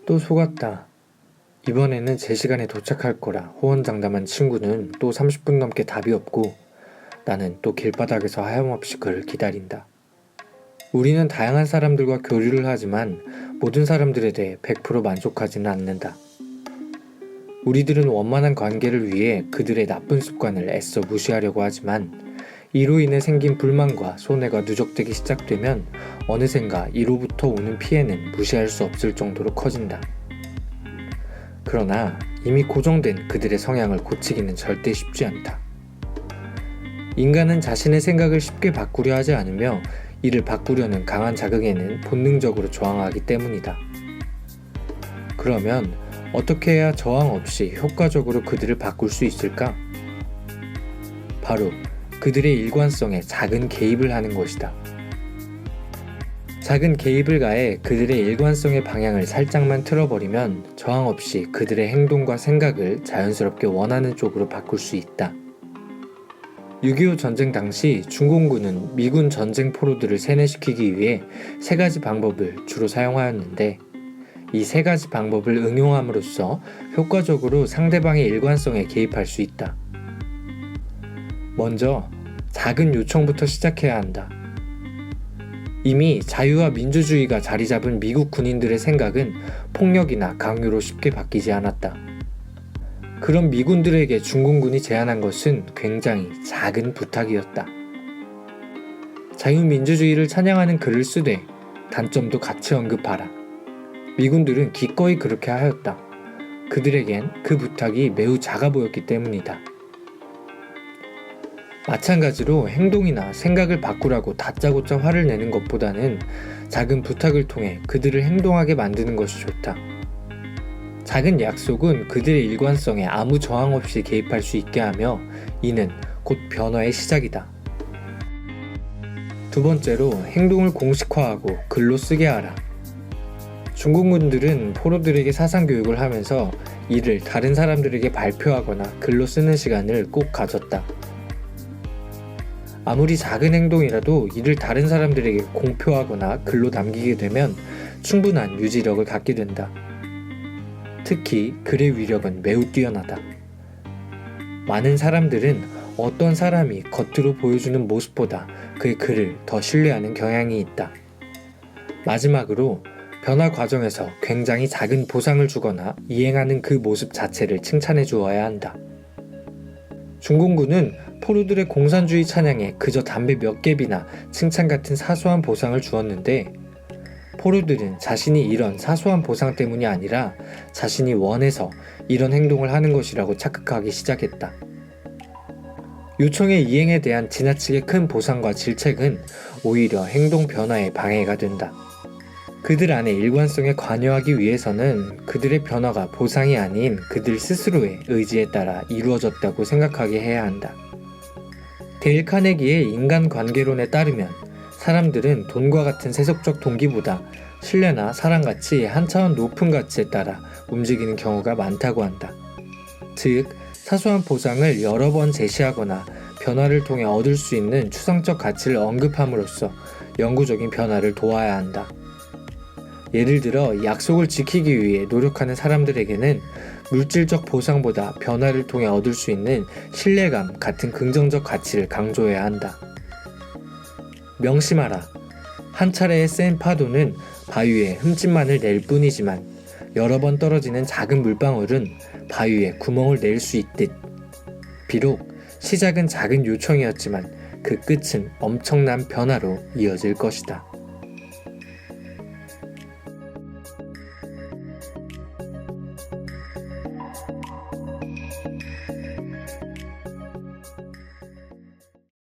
또 속았다. 이번에는 제 시간에 도착할 거라 호언장담한 친구는 또 30분 넘게 답이 없고 나는 또 길바닥에서 하염없이 그를 기다린다. 우리는 다양한 사람들과 교류를 하지만 모든 사람들에 대해 100% 만족하지는 않는다. 우리들은 원만한 관계를 위해 그들의 나쁜 습관을 애써 무시하려고 하지만 이로 인해 생긴 불만과 손해가 누적되기 시작되면 어느샌가 이로부터 오는 피해는 무시할 수 없을 정도로 커진다. 그러나 이미 고정된 그들의 성향을 고치기는 절대 쉽지 않다. 인간은 자신의 생각을 쉽게 바꾸려 하지 않으며 이를 바꾸려는 강한 자극에는 본능적으로 저항하기 때문이다. 그러면 어떻게 해야 저항 없이 효과적으로 그들을 바꿀 수 있을까? 바로 그들의 일관성에 작은 개입을 하는 것이다. 작은 개입을 가해 그들의 일관성의 방향을 살짝만 틀어버리면 저항 없이 그들의 행동과 생각을 자연스럽게 원하는 쪽으로 바꿀 수 있다. 6.25 전쟁 당시 중공군은 미군 전쟁 포로들을 세뇌시키기 위해 3가지 방법을 주로 사용하였는데 이 3가지 방법을 응용함으로써 효과적으로 상대방의 일관성에 개입할 수 있다. 먼저 작은 요청부터 시작해야 한다. 이미 자유와 민주주의가 자리 잡은 미국 군인들의 생각은 폭력이나 강요로 쉽게 바뀌지 않았다. 그런 미군들에게 중공군이 제안한 것은 굉장히 작은 부탁이었다. 자유민주주의를 찬양하는 글을 쓰되 단점도 같이 언급하라. 미군들은 기꺼이 그렇게 하였다. 그들에겐 그 부탁이 매우 작아 보였기 때문이다. 마찬가지로 행동이나 생각을 바꾸라고 다짜고짜 화를 내는 것보다는 작은 부탁을 통해 그들을 행동하게 만드는 것이 좋다. 작은 약속은 그들의 일관성에 아무 저항 없이 개입할 수 있게 하며 이는 곧 변화의 시작이다. 두 번째로 행동을 공식화하고 글로 쓰게 하라. 중공군들은 포로들에게 사상교육을 하면서 이를 다른 사람들에게 발표하거나 글로 쓰는 시간을 꼭 가졌다. 아무리 작은 행동이라도 이를 다른 사람들에게 공표하거나 글로 남기게 되면 충분한 유지력을 갖게 된다. 특히 글의 위력은 매우 뛰어나다. 많은 사람들은 어떤 사람이 겉으로 보여주는 모습보다 그의 글을 더 신뢰하는 경향이 있다. 마지막으로 변화 과정에서 굉장히 작은 보상을 주거나 이행하는 그 모습 자체를 칭찬해 주어야 한다. 중공군은 포로들의 공산주의 찬양에 그저 담배 몇 갭이나 칭찬 같은 사소한 보상을 주었는데 포로들은 자신이 이런 사소한 보상 때문이 아니라 자신이 원해서 이런 행동을 하는 것이라고 착각하기 시작했다. 요청의 이행에 대한 지나치게 큰 보상과 질책은 오히려 행동 변화에 방해가 된다. 그들 안의 일관성에 관여하기 위해서는 그들의 변화가 보상이 아닌 그들 스스로의 의지에 따라 이루어졌다고 생각하게 해야 한다. 데일 카네기의 인간관계론에 따르면 사람들은 돈과 같은 세속적 동기보다 신뢰나 사랑같이 한 차원 높은 가치에 따라 움직이는 경우가 많다고 한다. 즉, 사소한 보상을 여러 번 제시하거나 변화를 통해 얻을 수 있는 추상적 가치를 언급함으로써 영구적인 변화를 도와야 한다. 예를 들어 약속을 지키기 위해 노력하는 사람들에게는 물질적 보상보다 변화를 통해 얻을 수 있는 신뢰감 같은 긍정적 가치를 강조해야 한다. 명심하라. 한 차례의 센 파도는 바위에 흠집만을 낼 뿐이지만 여러 번 떨어지는 작은 물방울은 바위에 구멍을 낼 수 있듯 비록 시작은 작은 요청이었지만 그 끝은 엄청난 변화로 이어질 것이다.